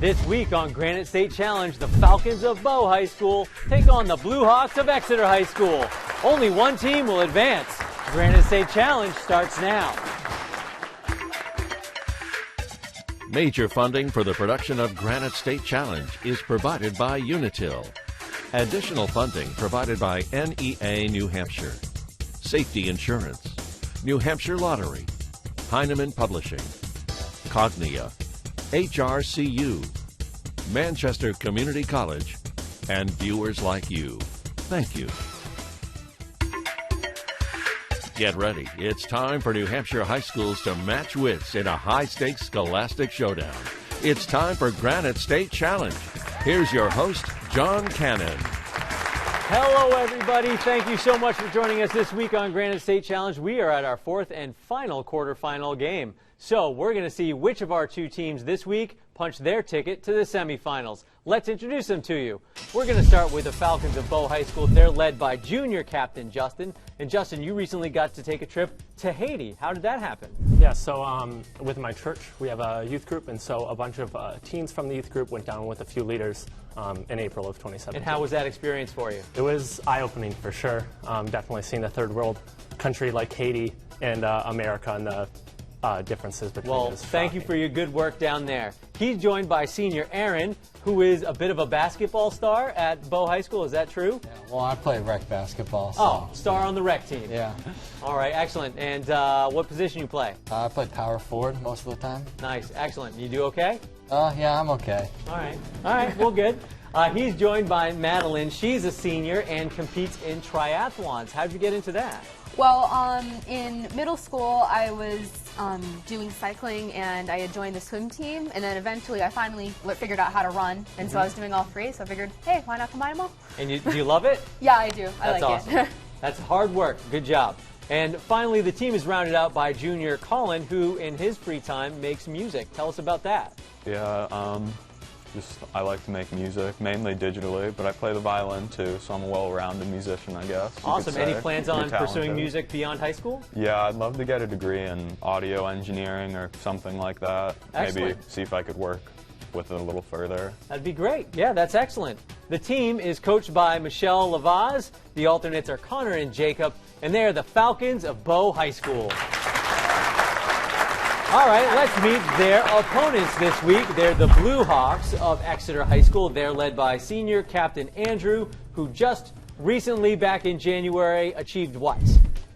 This week on Granite State Challenge, the Falcons of Bow High School take on the Blue Hawks of Exeter High School. Only one team will advance. Granite State Challenge starts now. Major funding for the production of Granite State Challenge is provided by Unitil. Additional funding provided by NEA New Hampshire, Safety Insurance, New Hampshire Lottery, Heinemann Publishing, Cognia, HRCU, Manchester Community College, and viewers like you. Thank you. Get ready. It's time for New Hampshire high schools to match wits in a high-stakes scholastic showdown. It's time for Granite State Challenge. Here's your host, John Cannon. Hello, everybody. Thank you so much for joining us this week on Granite State Challenge. We are at our fourth and final quarterfinal game. So we're going to see which of our two teams this week punch their ticket to the semifinals. Let's introduce them to you. We're going to start with the Falcons of Bow High School. They're led by junior captain Justin. And Justin, you recently got to take a trip to Haiti. How did that happen? Yeah, so with my church, we have a youth group, and so a bunch of teens from the youth group went down with a few leaders in April of 2017. And how was that experience for you? It was eye-opening for sure. Definitely seeing a third world country like Haiti and America and the differences between us. Well, thank you for your good work down there. He's joined by senior Aaron, who is a bit of a basketball star at Bow High School. Is that true? Yeah, well, I play rec basketball. So, oh, star on the rec team. Yeah. All right, excellent. And what position you play? I play power forward most of the time. Nice, excellent. You do okay? Yeah, I'm okay. All right, well, good. He's joined by Madeline. She's a senior and competes in triathlons. How'd you get into that? Well, in middle school, I was doing cycling, and I had joined the swim team, and then eventually I finally figured out how to run, and so I was doing all three, so I figured, hey, why not combine them all? And do you love it? Yeah, I do. I That's like awesome. it. That's hard work. Good job. And finally, the team is rounded out by junior Colin, who in his free time makes music. Tell us about that. Yeah, I like to make music, mainly digitally, but I play the violin too, so I'm a well-rounded musician, I guess. Awesome. Any plans on You're pursuing talented. music beyond high school? Yeah, I'd love to get a degree in audio engineering or something like that. Excellent. Maybe see if I could work with it a little further. That'd be great. Yeah, that's excellent. The team is coached by Michelle Lavaz. The alternates are Connor and Jacob, and they are the Falcons of Bow High School. All right, let's meet their opponents this week. They're the Blue Hawks of Exeter High School. They're led by senior captain Andrew, who just recently, back in January, achieved what?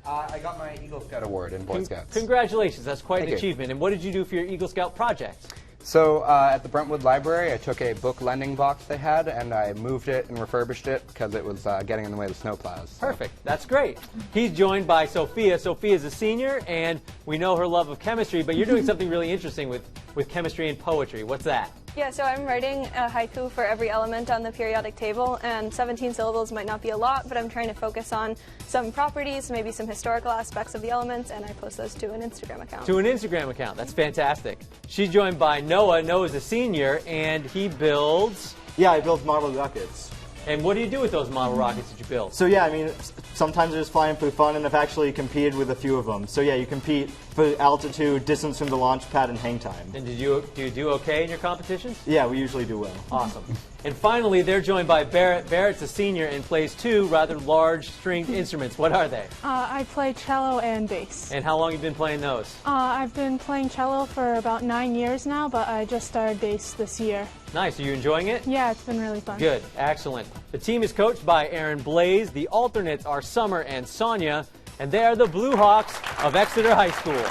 I got my Eagle Scout award in Boy Scouts. Congratulations, that's quite Thank an you. achievement. And what did you do for your Eagle Scout project? So at the Brentwood Library, I took a book lending box they had, and I moved it and refurbished it because it was getting in the way of the snowplows. So. Perfect. That's great. He's joined by Sophia. Sophia's a senior, and we know her love of chemistry, but you're doing something really interesting with chemistry and poetry. What's that? Yeah, so I'm writing a haiku for every element on the periodic table, and 17 syllables might not be a lot, but I'm trying to focus on some properties, maybe some historical aspects of the elements, and I post those to an Instagram account. To an Instagram account. That's fantastic. She's joined by Noah. Noah's a senior, and he builds... Yeah, I build model rockets. And what do you do with those model rockets that you build? So yeah, I mean, sometimes they're just flying for fun, and I've actually competed with a few of them. So yeah, you compete for altitude, distance from the launch pad, and hang time. And do you do okay in your competitions? Yeah, we usually do well. Awesome. And finally, they're joined by Barrett. Barrett's a senior and plays two rather large stringed instruments. What are they? I play cello and bass. And how long have you been playing those? I've been playing cello for about 9 years now, but I just started bass this year. Nice. Are you enjoying it? Yeah, it's been really fun. Good. Excellent. The team is coached by Aaron Blaze. The alternates are Summer and Sonia, and they are the Blue Hawks of Exeter High School.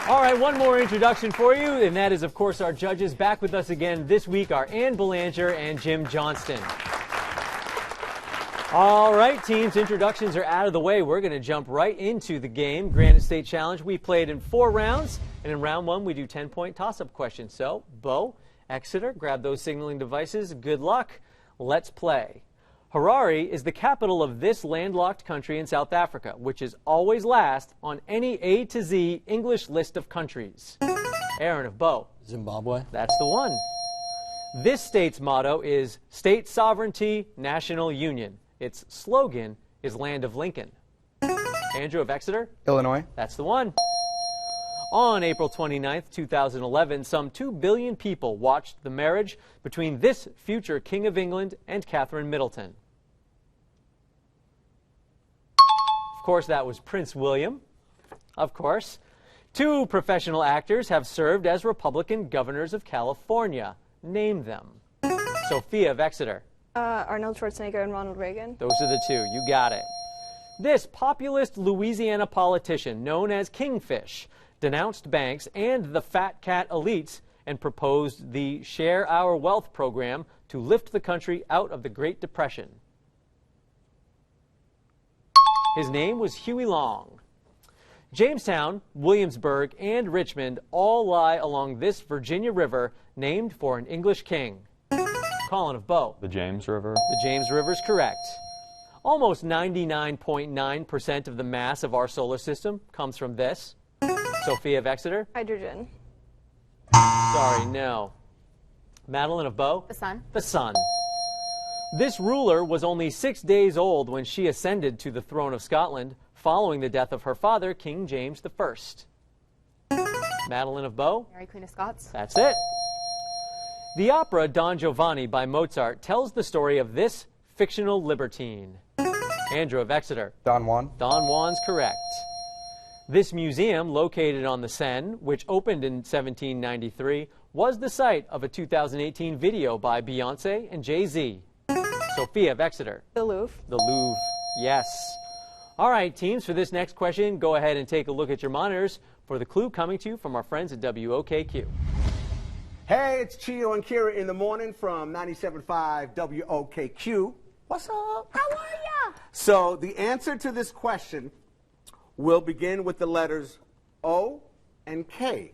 All right, one more introduction for you, and that is, of course, our judges. Back with us again this week are Ann Belanger and Jim Johnston. All right, teams, introductions are out of the way. We're going to jump right into the game. Granite State Challenge, we played in 4 rounds, and in round 1, we do 10-point toss-up questions. So, Bo, Exeter, grab those signaling devices. Good luck. Let's play. Harare is the capital of this landlocked country in South Africa, which is always last on any A to Z English list of countries. Aaron of Bo. Zimbabwe. That's the one. This state's motto is State Sovereignty, National Union. Its slogan is Land of Lincoln. Andrew of Exeter. Illinois. That's the one. On April 29th, 2011, some 2 billion people watched the marriage between this future King of England and Catherine Middleton. Of course, that was Prince William. Of course. 2 professional actors have served as Republican governors of California. Name them. Sophia of Exeter. Arnold Schwarzenegger and Ronald Reagan. Those are the 2. You got it. This populist Louisiana politician, known as Kingfish, denounced banks and the fat cat elites and proposed the Share Our Wealth program to lift the country out of the Great Depression. His name was Huey Long. Jamestown, Williamsburg, and Richmond all lie along this Virginia river named for an English king. Colin of Bow. The James River. The James River is correct. Almost 99.9% of the mass of our solar system comes from this. Sophia of Exeter. Hydrogen. Sorry, no. Madeline of Bow. The sun. The sun. This ruler was only 6 days old when she ascended to the throne of Scotland following the death of her father, King James I. Madeline of Bow. Mary, Queen of Scots. That's it. The opera Don Giovanni by Mozart tells the story of this fictional libertine. Andrew of Exeter. Don Juan. Don Juan's correct. This museum, located on the Seine, which opened in 1793, was the site of a 2018 video by Beyonce and Jay-Z. Sophia of Exeter. The Louvre. The Louvre, yes. All right, teams, for this next question, go ahead and take a look at your monitors for the clue coming to you from our friends at WOKQ. Hey, it's Chio and Kira in the morning from 97.5 WOKQ. What's up? How are ya? So the answer to this question will begin with the letters O and K.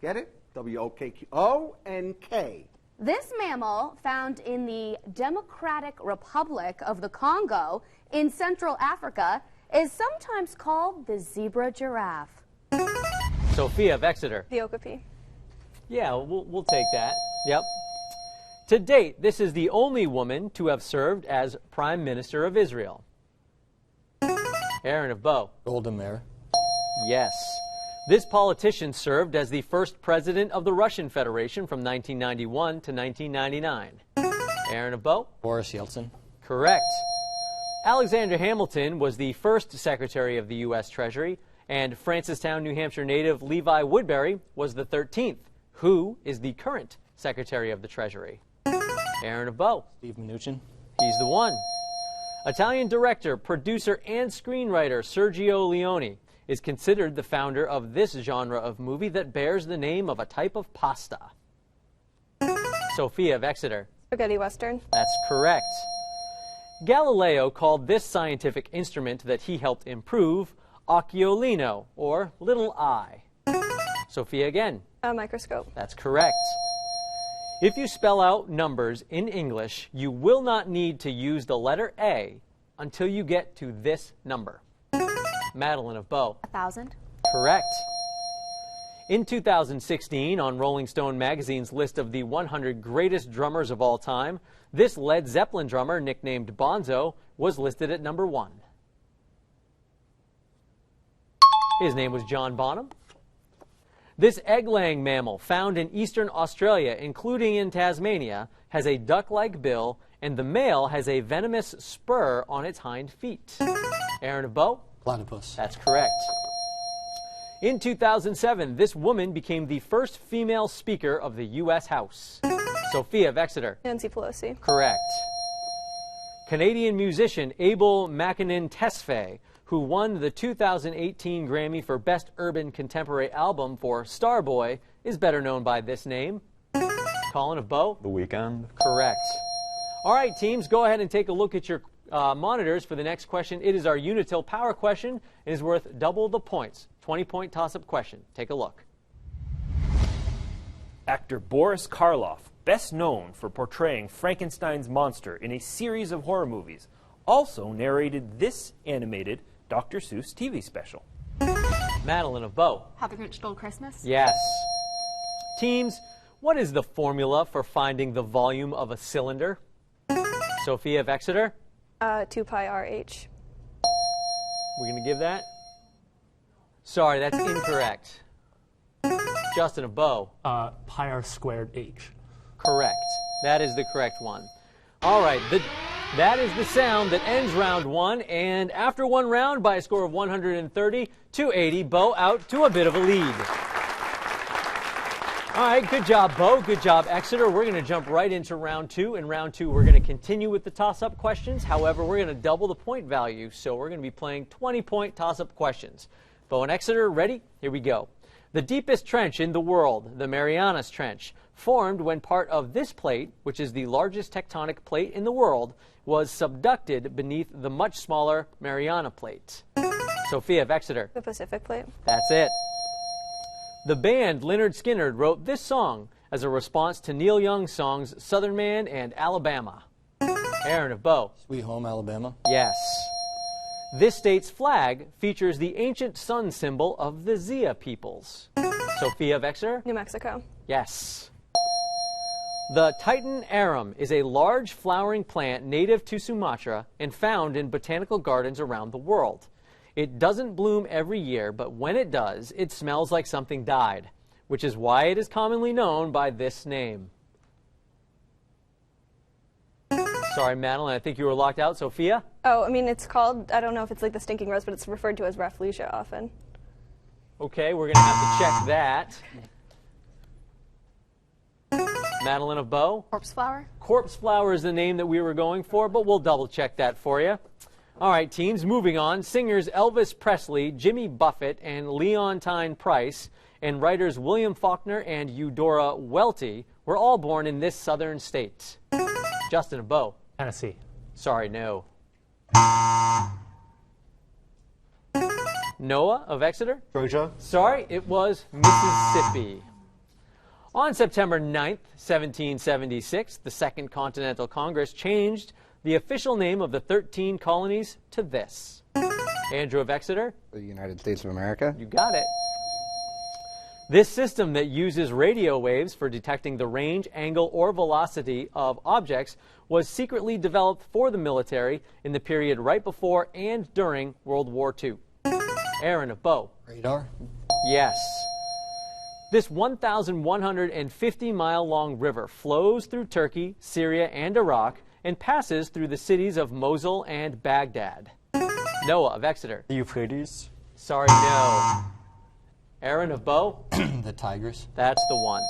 Get it? WOKQ. O and K. This mammal, found in the Democratic Republic of the Congo in Central Africa, is sometimes called the zebra giraffe. Sophia of Exeter. The okapi. Yeah, we'll take that. Yep. To date, this is the only woman to have served as Prime Minister of Israel. Aaron of Bow. Golda Meir. Yes. This politician served as the first president of the Russian Federation from 1991 to 1999. Aaron of Bow. Boris Yeltsin. Correct. Alexander Hamilton was the first Secretary of the U.S. Treasury, and Francistown, New Hampshire native Levi Woodbury was the 13th. Who is the current Secretary of the Treasury? Aaron of Bow. Steve Mnuchin. He's the one. Italian director, producer, and screenwriter Sergio Leone is considered the founder of this genre of movie that bears the name of a type of pasta. Sophia of Exeter. Spaghetti Western. That's correct. Galileo called this scientific instrument that he helped improve occhiolino, or little eye. Sophia again. A microscope. That's correct. If you spell out numbers in English, you will not need to use the letter A until you get to this number. Madeline of Bow. 1,000. Correct. In 2016, on Rolling Stone magazine's list of the 100 greatest drummers of all time, this Led Zeppelin drummer, nicknamed Bonzo, was listed at number 1. His name was John Bonham. This egg-laying mammal, found in eastern Australia, including in Tasmania, has a duck-like bill, and the male has a venomous spur on its hind feet. Aaron of Bow? Platypus. That's correct. In 2007, this woman became the first female Speaker of the U.S. House. Sophia of Exeter. Nancy Pelosi. Correct. Canadian musician Abel McInnes-Tesfaye, who won the 2018 Grammy for Best Urban Contemporary Album for Starboy, is better known by this name. Colin of Bow? The Weeknd. Correct. All right, teams, go ahead and take a look at your monitors for the next question. It is our Unitil Power question. It is worth double the points. 20-point toss-up question. Take a look. Actor Boris Karloff, best known for portraying Frankenstein's monster in a series of horror movies, also narrated this animated Dr. Seuss TV special. Madeline of Bow. How the Grinch Stole Christmas. Yes. Teams, what is the formula for finding the volume of a cylinder? Sophia of Exeter. 2 pi RH. We're going to give that? Sorry, that's incorrect. Justin of Bo. Pi r squared h. Correct. That is the correct one. All right, that is the sound that ends round one, and after one round by a score of 130 to 80, Bo out to a bit of a lead. All right, good job, Bo. Good job, Exeter. We're going to jump right into round two. In round two, we're going to continue with the toss-up questions. However, we're going to double the point value, so we're going to be playing 20-point toss-up questions. Bo and Exeter, ready? Here we go. The deepest trench in the world, the Marianas Trench, formed when part of this plate, which is the largest tectonic plate in the world, was subducted beneath the much smaller Mariana Plate. Sophia of Exeter. The Pacific Plate. That's it. The band Lynyrd Skynyrd wrote this song as a response to Neil Young's songs Southern Man and Alabama. Aaron of Bo. Sweet Home Alabama. Yes. This state's flag features the ancient sun symbol of the Zia peoples. Sophia of Exeter. New Mexico. Yes. The Titan arum is a large flowering plant native to Sumatra and found in botanical gardens around the world. It doesn't bloom every year, but when it does, it smells like something died, which is why it is commonly known by this name. Sorry, Madeline, I think you were locked out. Sophia? Oh, I mean, it's called, I don't know if it's like the stinking rose, but it's referred to as Rafflesia often. Okay, we're going to have to check that. Madeline of Bo? Corpse flower? Corpse flower is the name that we were going for, but we'll double check that for you. All right, teens, moving on. Singers Elvis Presley, Jimmy Buffett, and Leontine Price, and writers William Faulkner and Eudora Welty were all born in this southern state. Justin of Bo. Tennessee. Sorry, no. Noah of Exeter. Georgia. Sorry, it was Mississippi. On September 9th, 1776, the Second Continental Congress changed the official name of the 13 colonies to this. Andrew of Exeter. The United States of America. You got it. This system that uses radio waves for detecting the range, angle, or velocity of objects was secretly developed for the military in the period right before and during World War II. Aaron of Bo. Radar. Yes. This 1,150-mile-long river flows through Turkey, Syria, and Iraq and passes through the cities of Mosul and Baghdad. Noah of Exeter. The Euphrates. Sorry, no. Aaron of Bo. The Tigris. That's the one.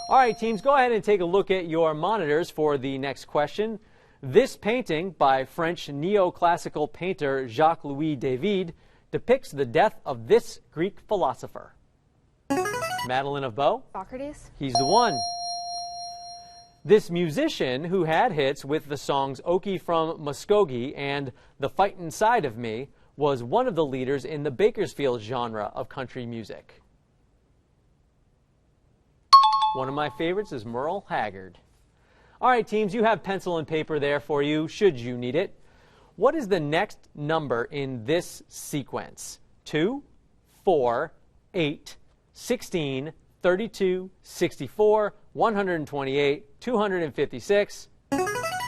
All right, teams, go ahead and take a look at your monitors for the next question. This painting by French neoclassical painter Jacques-Louis David depicts the death of this Greek philosopher. Madeline of Bo. Socrates. He's the one. This musician, who had hits with the songs Okie from Muskogee and The Fight Inside of Me, was one of the leaders in the Bakersfield genre of country music. One of my favorites is Merle Haggard. All right, teams, you have pencil and paper there for you, should you need it. What is the next number in this sequence? 2, 4, 8, 16, 32, 64, 128, 256.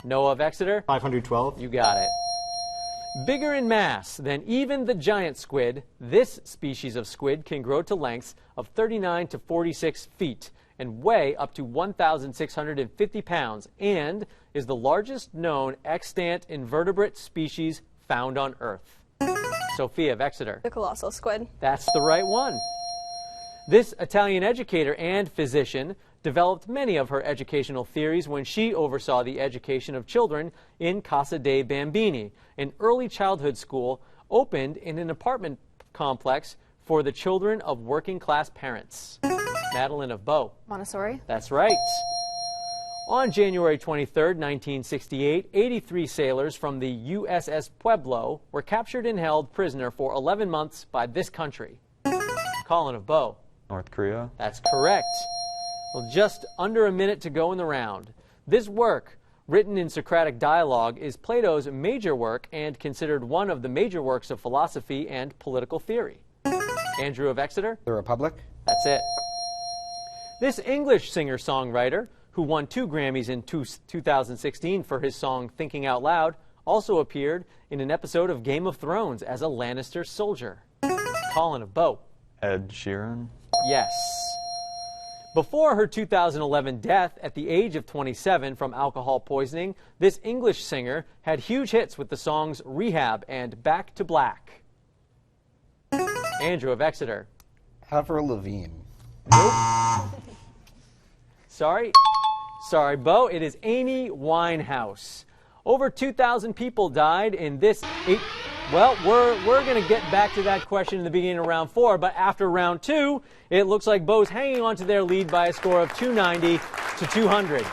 Noah of Exeter. 512. You got it. Bigger in mass than even the giant squid, this species of squid can grow to lengths of 39 to 46 feet and weigh up to 1,650 pounds and is the largest known extant invertebrate species found on Earth. Sophia of Exeter. The colossal squid. That's the right one. This Italian educator and physician developed many of her educational theories when she oversaw the education of children in Casa dei Bambini, an early childhood school opened in an apartment complex for the children of working-class parents. Madeline of Bo. Montessori. That's right. On January 23, 1968, 83 sailors from the USS Pueblo were captured and held prisoner for 11 months by this country. Colin of Bo. North Korea. That's correct. Well, just under a minute to go in the round. This work, written in Socratic dialogue, is Plato's major work and considered one of the major works of philosophy and political theory. Andrew of Exeter. The Republic. That's it. This English singer-songwriter, who won 2 Grammys in 2016 for his song Thinking Out Loud, also appeared in an episode of Game of Thrones as a Lannister soldier. Colin of Bo. Ed Sheeran. Yes. Before her 2011 death at the age of 27 from alcohol poisoning, this English singer had huge hits with the songs Rehab and Back to Black. Andrew of Exeter. Avril Lavigne. Sorry, Bo. It is Amy Winehouse. Over 2,000 people died in this Well, we're going to get back to that question in the beginning of round 4, but after round 2, it looks like Bo's hanging on to their lead by a score of 290 to 200.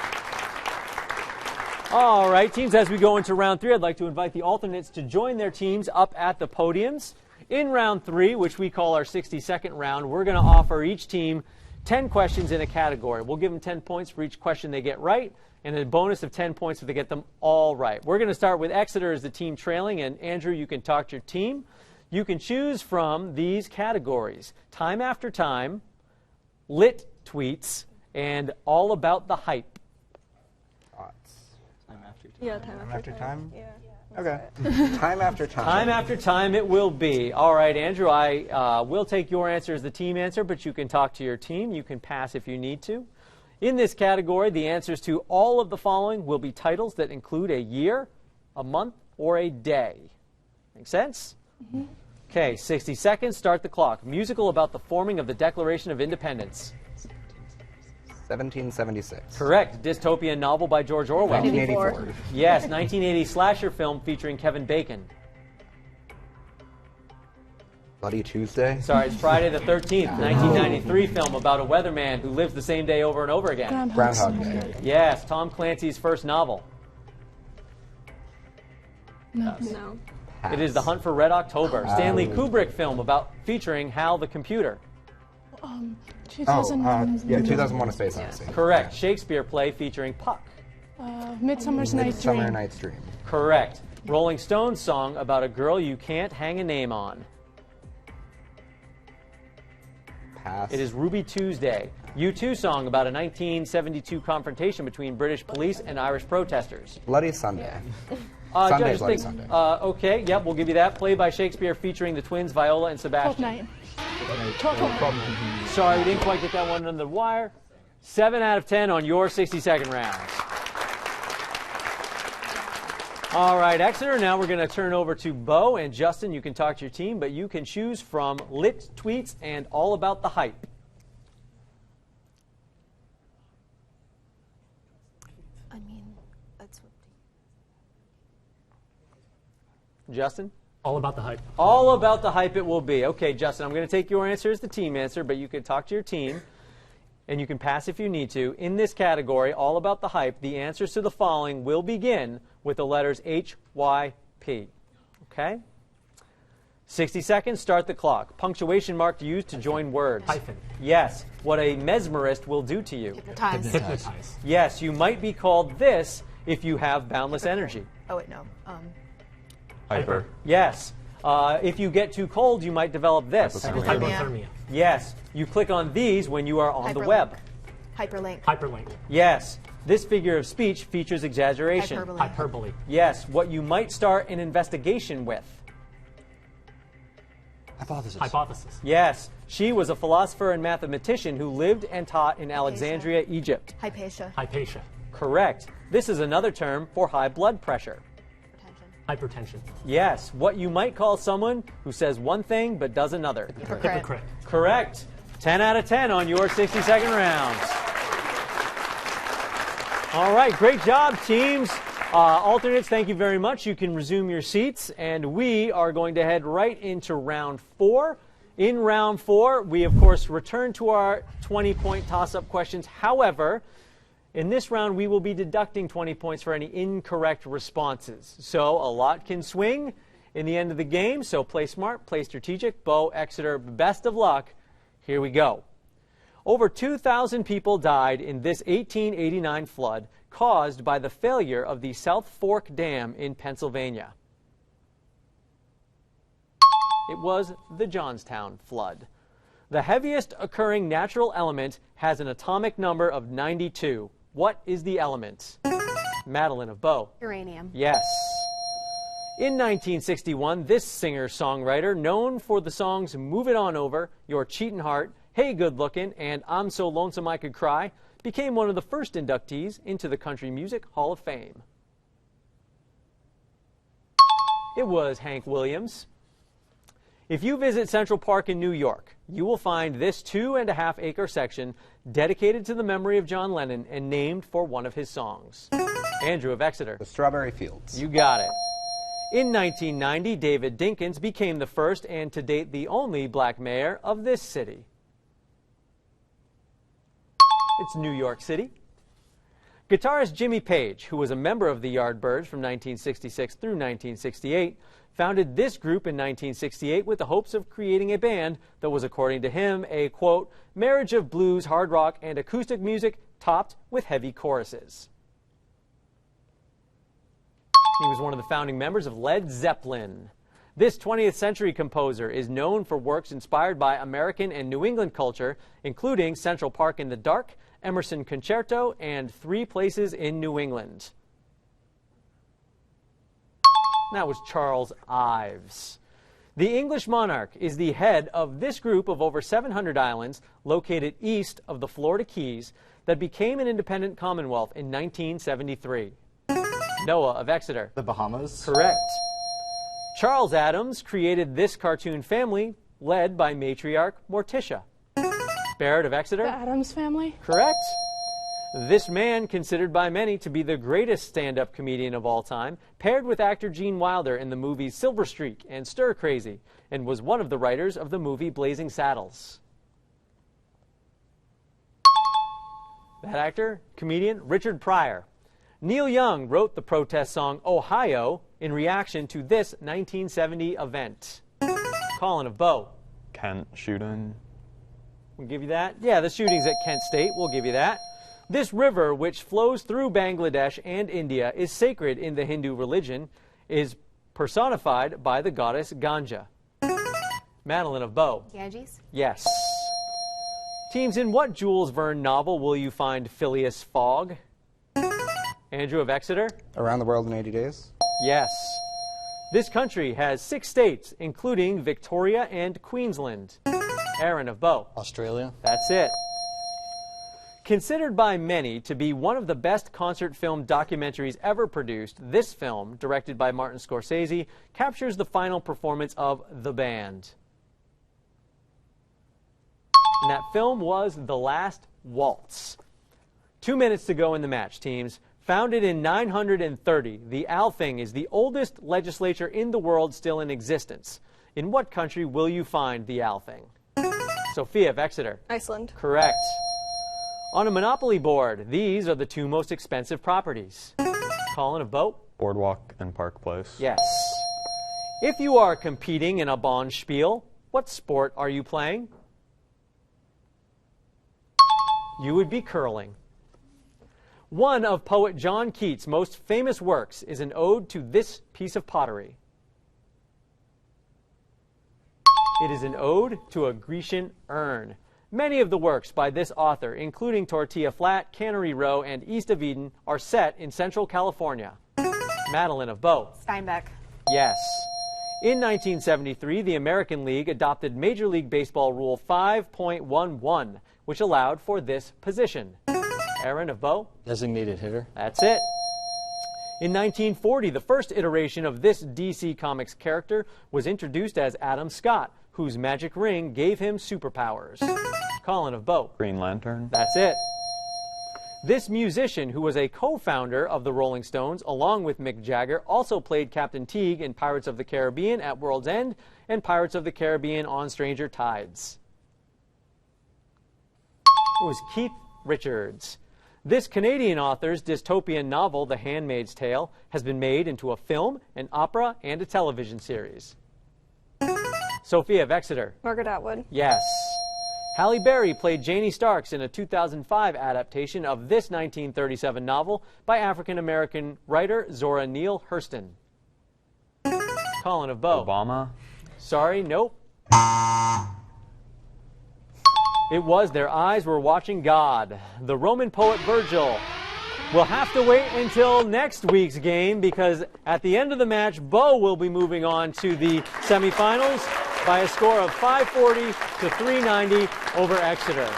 All right, teams, as we go into round 3, I'd like to invite the alternates to join their teams up at the podiums. In round 3, which we call our 60-second round, we're going to offer each team 10 questions in a category. We'll give them 10 points for each question they get right, and a bonus of 10 points if they get them all right. We're going to start with Exeter as the team trailing, and Andrew, you can talk to your team. You can choose from these categories: time after time, lit tweets, and all about the hype. Time after time. Yeah, time after time. Yeah. Okay. Time after time. Time after time it will be. All right, Andrew, I will take your answer as the team answer, but you can talk to your team. You can pass if you need to. In this category, the answers to all of the following will be titles that include a year, a month, or a day. Make sense? Mm-hmm. Okay, 60 seconds. Start the clock. Musical about the forming of the Declaration of Independence. 1776. Correct. Dystopian novel by George Orwell. 1984. Yes, 1980 slasher film featuring Kevin Bacon. Bloody Tuesday. Sorry, it's Friday the 13th, 1993 film about a weatherman who lives the same day over and over again. Groundhog Day. Yes, Tom Clancy's first novel. No. It is The Hunt for Red October. Stanley Kubrick film about featuring Hal the computer. 2001. 2001: A Space Odyssey. Correct. Shakespeare play featuring Puck. Midsummer's Night's Dream. Midsummer Night's Dream. Correct. Rolling Stones song about a girl you can't hang a name on. Pass. It is Ruby Tuesday. U2 song about a 1972 confrontation between British police and Irish protesters. Bloody Sunday. Sunday, Bloody think, Sunday. Okay, yep, we'll give you that. Play by Shakespeare featuring the twins Viola and Sebastian. 12th Night. 12th Night. Sorry, we didn't quite get that one under the wire. 7 out of 10 on your 60-second rounds. All right, Exeter, now we're going to turn over to Bo and Justin. You can talk to your team, but you can choose from lit tweets and all about the hype. I mean, that's what. Justin? All about the hype. All about the hype it will be. Okay, Justin, I'm going to take your answer as the team answer, but you can talk to your team, and you can pass if you need to. In this category, all about the hype, the answers to the following will begin with the letters H, Y, P. Okay? 60 seconds, start the clock. Punctuation mark used to join words. Hyphen. Yes. What a mesmerist will do to you. Hypnotize. Yes, you might be called this if you have boundless energy. Oh wait, no. Hyper. Yes. If you get too cold, you might develop this. Hypothermia. Yes. You click on these when you are on the web. Hyperlink. Hyperlink. Yes. This figure of speech features exaggeration. Hyperbole. Hyperbole. Yes. What you might start an investigation with. Hypothesis. Hypothesis. Yes. She was a philosopher and mathematician who lived and taught in Alexandria, Egypt. Hypatia. Hypatia. Correct. This is another term for high blood pressure. Hypertension. Yes. What you might call someone who says one thing but does another. Hypocrite. Correct. 10 out of 10 on your 60-second rounds. All right, great job, teams. Alternates, thank you very much. You can resume your seats, and we are going to head right into round 4. In round 4, we, of course, return to our 20-point toss-up questions. However, in this round, we will be deducting 20 points for any incorrect responses. So a lot can swing in the end of the game, so play smart, play strategic. Bo, Exeter, best of luck. Here we go. Over 2,000 people died in this 1889 flood caused by the failure of the South Fork Dam in Pennsylvania. It was the Johnstown flood. The heaviest occurring natural element has an atomic number of 92. What is the element? Madeline of Bo. Uranium. Yes. In 1961, this singer-songwriter, known for the songs Move It On Over, Your Cheatin' Heart, Hey Good Lookin', and I'm So Lonesome I Could Cry became one of the first inductees into the Country Music Hall of Fame. It was Hank Williams. If you visit Central Park in New York, you will find this 2.5-acre section dedicated to the memory of John Lennon and named for one of his songs. Andrew of Exeter. The Strawberry Fields. You got it. In 1990, David Dinkins became the first and to date the only black mayor of this city. It's New York City. Guitarist Jimmy Page, who was a member of the Yardbirds from 1966 through 1968, founded this group in 1968 with the hopes of creating a band that was, according to him, a, quote, marriage of blues, hard rock, and acoustic music topped with heavy choruses. He was one of the founding members of Led Zeppelin. This 20th century composer is known for works inspired by American and New England culture, including Central Park in the Dark, Emerson Concerto, and Three Places in New England. That was Charles Ives. The English monarch is the head of this group of over 700 islands located east of the Florida Keys that became an independent commonwealth in 1973. Noah of Exeter. The Bahamas. Correct. Charles Addams created this cartoon family led by matriarch Morticia. Barrett of Exeter. The Addams Family. Correct. This man, considered by many to be the greatest stand-up comedian of all time, paired with actor Gene Wilder in the movies Silver Streak and Stir Crazy, and was one of the writers of the movie Blazing Saddles. That actor, comedian, Richard Pryor. Neil Young wrote the protest song Ohio in reaction to this 1970 event. Colin of Bow. Kent shooting. We'll give you that. Yeah, the shootings at Kent State, we'll give you that. This river, which flows through Bangladesh and India, is sacred in the Hindu religion, is personified by the goddess Ganga. Madeline of Bow. Ganges? Yes. Teams, in what Jules Verne novel will you find Phileas Fogg? Andrew of Exeter. Around the World in 80 Days. Yes. This country has 6 states, including Victoria and Queensland. Aaron of Bow. Australia. That's it. Considered by many to be one of the best concert film documentaries ever produced, this film, directed by Martin Scorsese, captures the final performance of the band. And that film was The Last Waltz. 2 minutes to go in the match, teams. Founded in 930, the Althing is the oldest legislature in the world still in existence. In what country will you find the Althing? Sophia of Exeter. Iceland. Correct. On a Monopoly board, these are the 2 most expensive properties. Colin of Boat. Boardwalk and Park Place. Yes. If you are competing in a Bonspiel, what sport are you playing? You would be curling. One of poet John Keats' most famous works is an ode to this piece of pottery. It is an ode to a Grecian urn. Many of the works by this author, including Tortilla Flat, Cannery Row, and East of Eden, are set in Central California. Madeline of Bow. Steinbeck. Yes. In 1973, the American League adopted Major League Baseball Rule 5.11, which allowed for this position. Aaron of Bow. Designated hitter. That's it. In 1940, the first iteration of this DC Comics character was introduced as Adam Scott, whose magic ring gave him superpowers. Colin of Bow. Green Lantern. That's it. This musician, who was a co-founder of the Rolling Stones, along with Mick Jagger, also played Captain Teague in Pirates of the Caribbean at World's End and Pirates of the Caribbean on Stranger Tides. It was Keith Richards. This Canadian author's dystopian novel, The Handmaid's Tale, has been made into a film, an opera, and a television series. Sophia of Exeter. Margaret Atwood. Yes. Halle Berry played Janie Starks in a 2005 adaptation of this 1937 novel by African-American writer Zora Neale Hurston. Colin of Bow. Obama. Sorry, nope. It was Their Eyes Were Watching God. The Roman poet Virgil. We'll have to wait until next week's game because at the end of the match, Bo will be moving on to the semifinals. by a score of 540 to 390 over Exeter.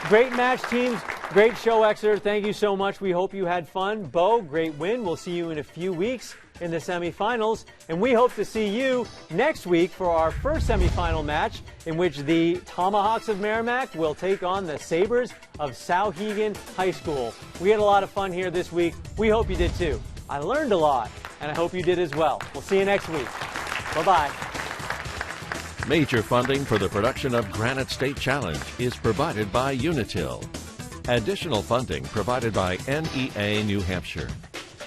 Great match, teams. Great show, Exeter. Thank you so much. We hope you had fun. Bo, great win. We'll see you in a few weeks in the semifinals. And we hope to see you next week for our first semifinal match, in which the Tomahawks of Merrimack will take on the Sabres of Souhegan High School. We had a lot of fun here this week. We hope you did too. I learned a lot, and I hope you did as well. We'll see you next week. Bye-bye. Major funding for the production of Granite State Challenge is provided by Unitil. Additional funding provided by NEA New Hampshire,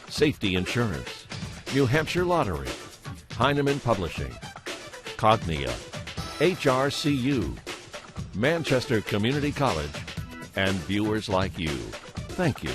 Safety Insurance, New Hampshire Lottery, Heinemann Publishing, Cognia, HRCU, Manchester Community College, and viewers like you. Thank you.